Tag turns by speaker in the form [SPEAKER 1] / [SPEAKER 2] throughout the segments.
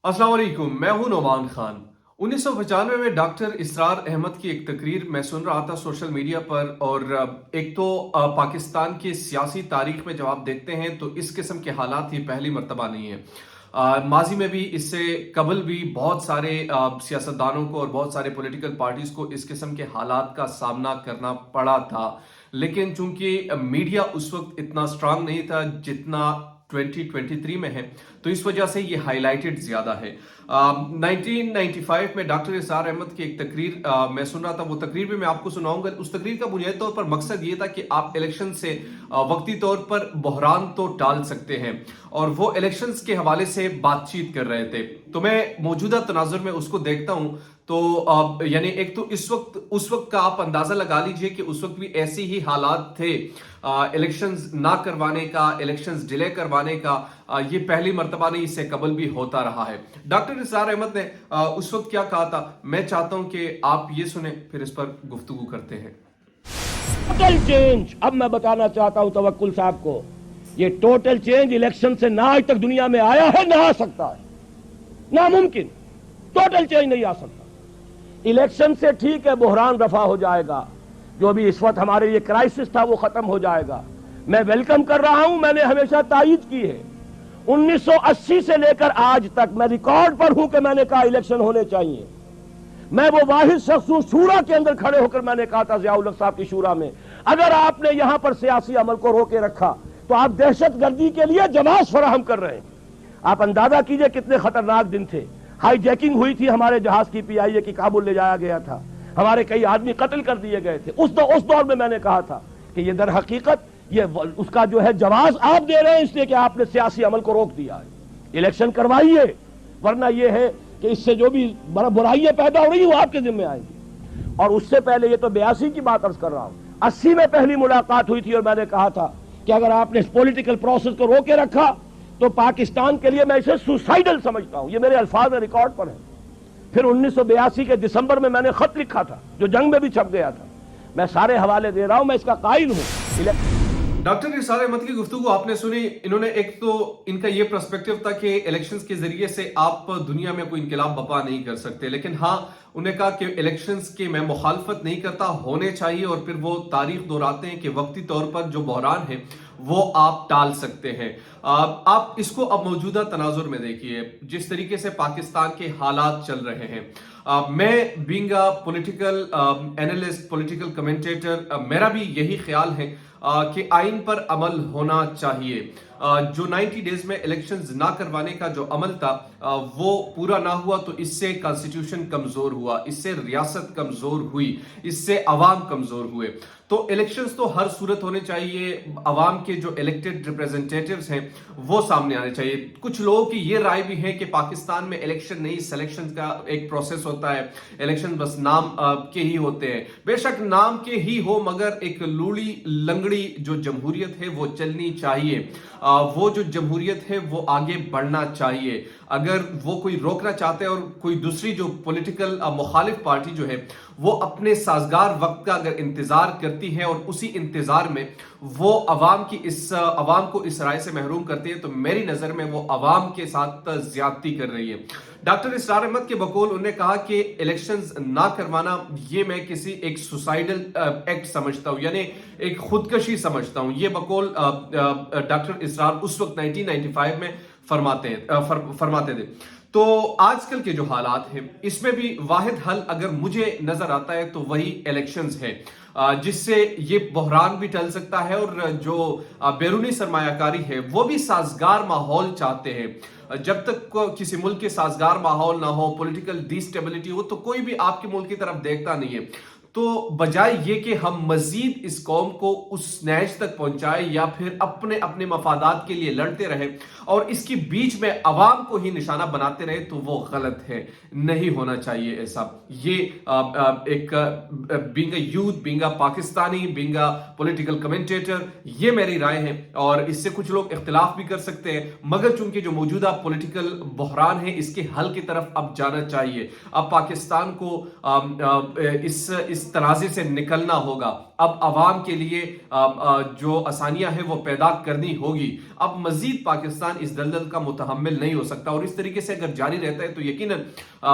[SPEAKER 1] अस्सलाम वालेकुम, मैं हूं नोमान खान। 1995 में डॉक्टर इसरार अहमद की एक तकरीर मैं सुन रहा था सोशल मीडिया पर। और एक तो पाकिस्तान की सियासी तारीख में जब आप देखते हैं तो इस किस्म के हालात ये पहली मर्तबा नहीं है। माजी में भी इससे कबल भी बहुत सारे सियासतदानों को और बहुत सारे पॉलिटिकल पार्टीज को इस किस्म के हालात का सामना करना पड़ा था। लेकिन चूंकि मीडिया उस वक्त इतना स्ट्रांग नहीं था जितना 2023 में है, तो इस वजह से ये हाईलाइटेड ज्यादा है। 1995 में डॉक्टर इसरार अहमद की एक तकरीर मैं सुन रहा था। वो तकरीर भी मैं आपको सुनाऊंगा। उस तकरीर का बुनियादी तौर पर मकसद ये था कि आप इलेक्शन से वक्ती तौर पर बहरान तो टाल सकते हैं, और वो इलेक्शंस के हवाले से बातचीत कर रहे थे। तो मैं मौजूदा तनाजुर में उसको देखता हूं तो यानी एक तो इस वक्त उस वक्त का आप अंदाजा लगा लीजिए कि उस वक्त भी ऐसे ही हालात थे इलेक्शंस ना करवाने का, इलेक्शंस डिले करवाने का। ये पहली मर्तबा नहीं, इससे कबल भी होता रहा है। डॉक्टर इसरार अहमद ने उस वक्त क्या कहा था, मैं चाहता हूं कि आप ये सुने, फिर इस पर गुफ्तगू करते हैं।
[SPEAKER 2] टोटल चेंज अब मैं बताना चाहता हूं तवक्कुल साहब को, ये टोटल चेंज इलेक्शन से ना आज तक दुनिया में आया है, ना आ सकता है, नामुमकिन। टोटल चेंज नहीं आ सकता। इलेक्शन से ठीक है बहरान रफा हो जाएगा, जो भी इस वक्त हमारे ये क्राइसिस था वो खत्म हो जाएगा। मैं वेलकम कर रहा हूं, मैंने हमेशा तायीद की है। 1980 से लेकर आज तक मैं रिकॉर्ड पर हूं कि मैंने कहा इलेक्शन होने चाहिए। मैं वो वाहिद शख्स हूं, शूरा के अंदर खड़े होकर मैंने कहा था ज़िया-उल-हक साहब की शूरा में, अगर आपने यहां पर सियासी अमल को रोके रखा तो आप दहशतगर्दी के लिए जवाब फराहम कर रहे हैं। आप अंदाजा कीजिए कितने खतरनाक दिन थे। हाईजैकिंग हुई थी हमारे जहाज की, PIA की, काबुल ले जाया गया था, हमारे कई आदमी कत्ल कर दिए गए थे। उस दौर में मैंने कहा था कि ये दर हकीकत ये उसका जो है जवाब आप दे रहे हैं, इसलिए कि आपने सियासी अमल को रोक दिया है। इलेक्शन करवाइए, वरना यह है कि इससे जो भी बुराइयां पैदा हो रही है वो आपके जिम्मे आएंगी। और उससे पहले ये तो 82 की बात अर्ज कर रहा हूं, 80 में पहली मुलाकात हुई थी और मैंने कहा था कि अगर आपने पॉलिटिकल प्रोसेस को रोके रखा तो पाकिस्तान के लिए मैं इसे सुसाइडल समझता हूं। ये मेरे अल्फाज में रिकॉर्ड पर है। फिर 1982 के दिसंबर में मैंने खत लिखा था जो जंग में भी छप गया था। मैं सारे हवाले दे रहा हूं, मैं इसका कायल हूं।
[SPEAKER 1] डॉक्टर इसरार अहमद की गुफ्तगू आपने सुनी। इन्होंने एक तो इनका ये पर्सपेक्टिव था कि इलेक्शंस के जरिए से आप दुनिया में कोई इनकलाब बपा नहीं कर सकते, लेकिन हाँ उन्हें कहा कि इलेक्शंस की मैं मुखालफत नहीं करता, होने चाहिए। और फिर वो तारीख दोहराते हैं कि वक्ती तौर पर जो बहरान है वो आप टाल सकते हैं। आप इसको अब मौजूदा तनाजुर में देखिए, जिस तरीके से पाकिस्तान के हालात चल रहे हैं। मैं being a political analyst, political commentator, मेरा भी यही ख्याल है कि आइन पर अमल होना चाहिए। जो 90 डेज में इलेक्शंस ना करवाने का जो अमल था वो पूरा ना हुआ, तो इससे कॉन्स्टिट्यूशन कमजोर हुआ, इससे रियासत कमजोर हुई, इससे अवाम कमजोर हुए। तो इलेक्शंस तो हर सूरत होने चाहिए। अवाम के जो इलेक्टेड रिप्रेजेंटेटिव्स हैं वो सामने आने चाहिए। कुछ लोगों की ये राय भी है कि पाकिस्तान में इलेक्शन नहीं, सिलेक्शन का एक प्रोसेस होता है, इलेक्शन बस नाम के ही होते हैं। बेशक नाम के ही हो, मगर एक लूड़ी लंगड़ी जो जमहूरियत है वो चलनी चाहिए। वो जो जमहूरियत है वो आगे बढ़ना चाहिए। अगर वो कोई रोकना चाहते हैं और कोई दूसरी जो पॉलिटिकल मुखालिफ पार्टी जो है वो अपने साजगार वक्त का अगर इंतजार करती है और उसी इंतजार में वो अवाम को इस राय से महरूम करती है, तो मेरी नजर में वो अवाम के साथ ज्यादती कर रही है। डॉक्टर इसरार अहमद के बकौल उन्होंने कहा कि इलेक्शंस ना करवाना ये मैं किसी एक सुसाइडल एक्ट समझता हूं, यानी एक खुदकशी समझता हूं। ये बकौल डॉक्टर इसरार उस वक्त 1995 में फरमाते थे। तो आजकल के जो हालात हैं इसमें भी वाहिद हल अगर मुझे नजर आता है तो वही इलेक्शंस है, जिससे ये बहरान भी टल सकता है। और जो बैरूनी सरमायाकारी है वो भी साजगार माहौल चाहते हैं। जब तक किसी मुल्क के साजगार माहौल ना हो, पॉलिटिकल डिस्टेबिलिटी हो, तो कोई भी आपके मुल्क की तरफ देखता नहीं है। तो बजाय ये कि हम मजीद इस कौम को उस नैज तक पहुंचाए या फिर अपने अपने मफादात के लिए लड़ते रहे और इसके बीच में अवाम को ही निशाना बनाते रहे, तो वो गलत है, नहीं होना चाहिए ऐसा। ये एक being a youth, being a Pakistani, being a political commentator, ये मेरी राय है। और इससे कुछ लोग इख्तिलाफ भी कर सकते हैं, मगर चूंकि जो मौजूदा पॉलिटिकल बहरान है इसके हल की तरफ अब जाना चाहिए। अब पाकिस्तान को इस इस तराजे से निकलना होगा। अब आवाम के लिए जो आसानियां हैं वो पैदा करनी होगी। अब मजीद पाकिस्तान इस दलदल का मुतहम्मिल नहीं हो सकता, और इस तरीके से अगर जारी रहता है तो यकीनन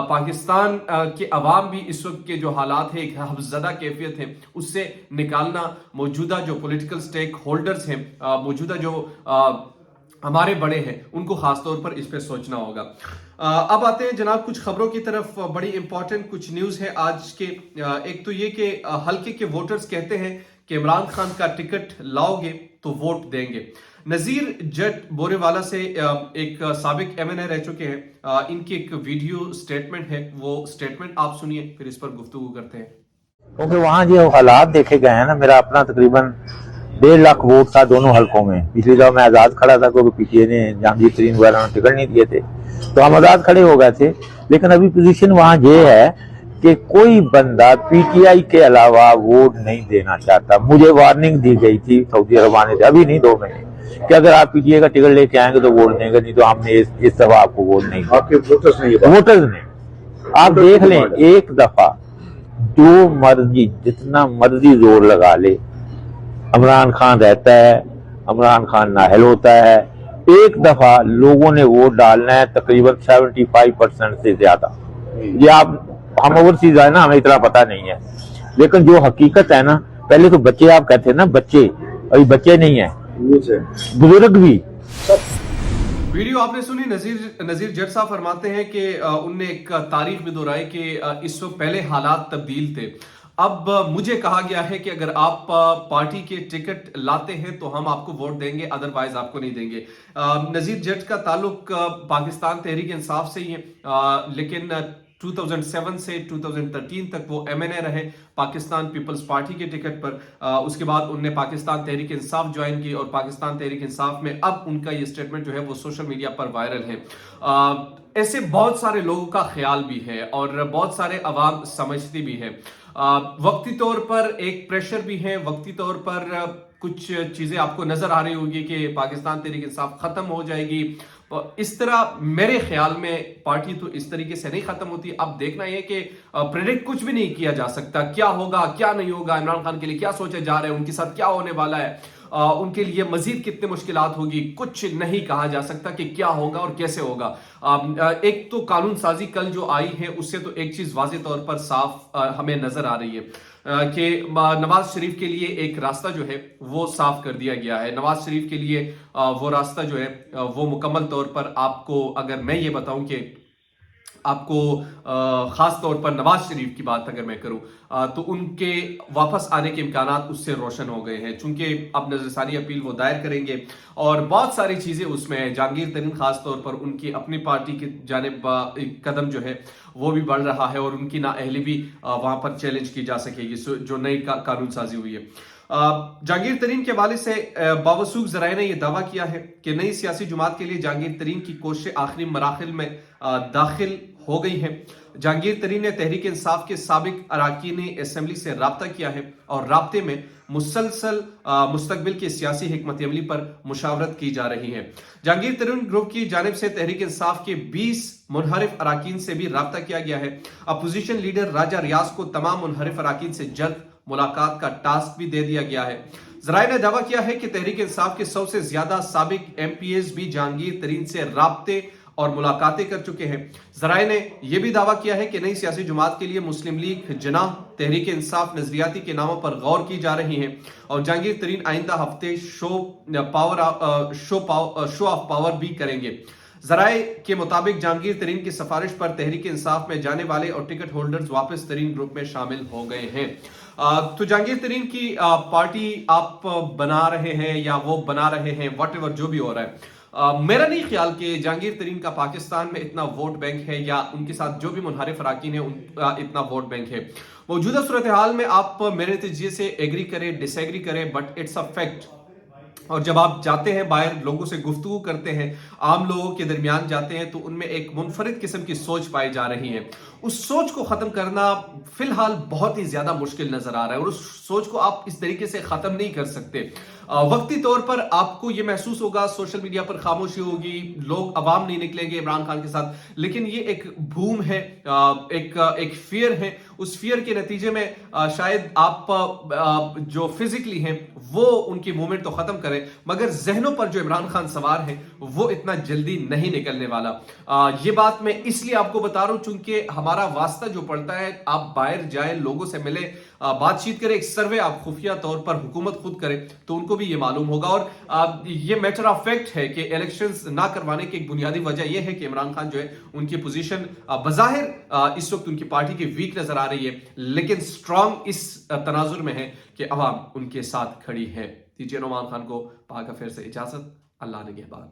[SPEAKER 1] पाकिस्तान के अवाम भी इस वक्त के जो हालात है, एक हफ्ज़दा कैफियत है, उससे निकालना मौजूदा जो पॉलिटिकल स्टेक होल्डर्स हैं, मौजूदा जो हमारे बड़े हैं, उनको खास तौर पर इस पे सोचना होगा। अब आते हैं जनाब कुछ खबरों की तरफ। बड़ी इंपॉर्टेंट कुछ न्यूज़ है आज के। एक तो ये कि हल्के के वोटर्स कहते हैं कि इमरान खान का टिकट लाओगे तो वोट देंगे। नज़ीर जट बोरेवाला से एक साबिक MNA रह चुके हैं, इनकी एक वीडियो स्टेटमेंट है, वो स्टेटमेंट आप सुनिए, फिर इस पर गुफ्तगू करते हैं।
[SPEAKER 3] क्योंकि वहाँ जो हालात देखे गए हैं ना, मेरा अपना तकरीबन 1.5 लाख वोट था दोनों हलकों में। पिछली दफा मैं आजाद खड़ा था क्योंकि PTA ने जहांगीर तरीन वगैरह ने टिकट नहीं दिए थे, तो हम आजाद खड़े हो गए थे। लेकिन अभी पोजीशन वहाँ ये है कि कोई बंदा PTI के अलावा वोट नहीं देना चाहता। मुझे वार्निंग दी गई थी सऊदी अरब आने से, अभी नहीं 2 महीने, कि अगर आप PTI का टिकट लेके आएंगे तो वोट देंगे, नहीं तो हमने इस दफा आपको वोट नहीं दिया।
[SPEAKER 4] आपके
[SPEAKER 3] वोटर्स ने आप देख लें, एक दफा जो मर्जी जितना मर्जी जोर लगा ले, इमरान खान रहता है, इमरान खान नाहल होता है। एक दफा लोगों ने वोट डालना है तकरीबन 75% से ज्यादा। ये हम ओवरसीज आए ना, हमें इतना पता नहीं है, लेकिन जो हकीकत है ना, पहले तो बच्चे आप कहते हैं ना, बच्चे अभी बच्चे नहीं है, बुजुर्ग भी।
[SPEAKER 1] वीडियो आपने सुनी। नजीर जट साहब फरमाते हैं कि उनने एक तारीख भी दोहराई कि इस वक्त पहले हालात तब्दील थे। अब मुझे कहा गया है कि अगर आप पार्टी के टिकट लाते हैं तो हम आपको वोट देंगे, अदरवाइज आपको नहीं देंगे। नजीर जट का ताल्लुक पाकिस्तान तहरीक इंसाफ से ही है, लेकिन 2007 से 2013 तक वो MNA रहे पाकिस्तान पीपल्स पार्टी के टिकट पर। उसके बाद उनने पाकिस्तान तहरीक इंसाफ ज्वाइन की, और पाकिस्तान तहरीक इंसाफ में अब उनका ये स्टेटमेंट जो है वो सोशल मीडिया पर वायरल है। ऐसे बहुत सारे लोगों का ख्याल भी है और बहुत सारे अवाम समझती भी है। वक्ती तौर पर एक प्रेशर भी है, वक्ती तौर पर कुछ चीजें आपको नजर आ रही होगी कि पाकिस्तान तहरीक इंसाफ खत्म हो जाएगी। इस तरह मेरे ख्याल में पार्टी तो इस तरीके से नहीं खत्म होती। अब देखना यह कि प्रेडिक्ट कुछ भी नहीं किया जा सकता, क्या होगा क्या नहीं होगा, इमरान खान के लिए क्या सोचे जा रहे हैं, उनके साथ क्या होने वाला है, उनके लिए मजीद कितने मुश्किलात होगी, कुछ नहीं कहा जा सकता कि क्या होगा और कैसे होगा। एक तो कानून साजी कल जो आई है उससे तो एक चीज वाज़ेह तौर पर साफ हमें नजर आ रही है कि नवाज शरीफ के लिए एक रास्ता जो है वो साफ कर दिया गया है। नवाज शरीफ के लिए वो रास्ता जो है वो मुकम्मल तौर पर, आपको अगर मैं ये बताऊं कि आपको खास तौर पर नवाज शरीफ की बात अगर मैं करूं तो उनके वापस आने के इम्कानात उससे रोशन हो गए हैं, चूंकि अब नजरसानी अपील वो दायर करेंगे और बहुत सारी चीजें उसमें है। जहांगीर तरीन खास तौर पर उनकी अपनी पार्टी की जानिब कदम जो है वो भी बढ़ रहा है और उनकी नाअहली भी वहां पर चैलेंज की जा सकेगी जो नई कानून साजी हुई है। जहांगीर तरीन के हवाले से बावसूख ज़राए ने यह दावा किया है कि नई सियासी जुमात के लिए जहांगीर तरीन की कोशिशें आखिरी मराहिल में दाखिल हो गई हैं। जहांगीर तरीन ने तहरीक इंसाफ के साबिक अरकान असेंबली से राब्ता किया है और राब्ते में मुसलसल मुस्तकबिल की सियासी हिकमत अमली पर मुशावरत की जा रही है। जहांगीर तरीन ग्रुप की जानिब से तहरीक इंसाफ के 20 मुनहरिफ अरकान से भी राब्ता किया गया है। अपोजिशन लीडर राजा रियाज को तमाम मुनहरिफ अरकान से जल्द मुलाकात का टास्क भी दे दिया गया है। ज़राए ने दावा किया है कि तहरीक इंसाफ के 100 से ज्यादा साबिक MPs भी जहांगीर तरीन से राब्ते और मुलाकातें कर चुके हैं। ज़राए ने यह भी दावा किया है कि नई सियासी जुमात के लिए मुस्लिम लीग, जनाह, तहरीक इंसाफ नजरियाती के नामों पर गौर की जा रही है और जहांगीर तरीन आइंदा हफ्ते शो ऑफ पावर भी करेंगे। ज़राए के मुताबिक जहांगीर तरीन की सिफारिश पर तहरीक इंसाफ में जाने वाले और टिकट होल्डर्स वापस तरीन ग्रुप में शामिल हो गए हैं। तो जहांगीर तरीन की पार्टी आप बना रहे हैं या वो बना रहे हैं, व्हाटएवर जो भी हो रहा है, मेरा नहीं ख्याल कि जहांगीर तरीन का पाकिस्तान में इतना वोट बैंक है या उनके साथ जो भी मुनहरिफ अरकान है उनका इतना वोट बैंक है। मौजूदा सूरत हाल में आप मेरे नतीजे से एग्री करें डिसएग्री करें, बट इट्स अ फैक्ट। और जब आप जाते हैं बाहर, लोगों से गुफ्तगू करते हैं, आम लोगों के दरमियान जाते हैं, तो उनमें एक मुनफरिद किस्म की सोच पाई जा रही है। उस सोच को खत्म करना फिलहाल बहुत ही ज्यादा मुश्किल नजर आ रहा है और उस सोच को आप इस तरीके से खत्म नहीं कर सकते। वक्ती तौर पर आपको ये महसूस होगा, सोशल मीडिया पर खामोशी होगी, लोग अवाम नहीं निकलेंगे इमरान खान के साथ, लेकिन ये एक भूम है, एक फियर है। उस फियर के नतीजे में शायद आप जो फिजिकली हैं वो उनकी मूवमेंट तो खत्म करें, मगर जहनों पर जो इमरान खान सवार है वो इतना जल्दी नहीं निकलने वाला। ये बात मैं इसलिए आपको बता रहा हूं चूंकि हमारा वास्ता जो पड़ता है, आप बाहर जाए, लोगों से मिले, बातचीत करें, एक सर्वे आप खुफिया तौर पर हुकूमत खुद करे तो उनको भी ये मालूम होगा। और ये मैटर ऑफ फैक्ट है कि इलेक्शंस ना करवाने की एक बुनियादी वजह यह है कि इमरान खान जो है उनकी पोजीशन बज़ाहिर इस वक्त उनकी पार्टी की वीक नजर आ रही है, लेकिन स्ट्रांग इस तनाजुर में है कि अवाम उनके साथ खड़ी है। दीजिए नुमान खान को पाक अफेयर से इजाजत। अल्लाह निगहबान।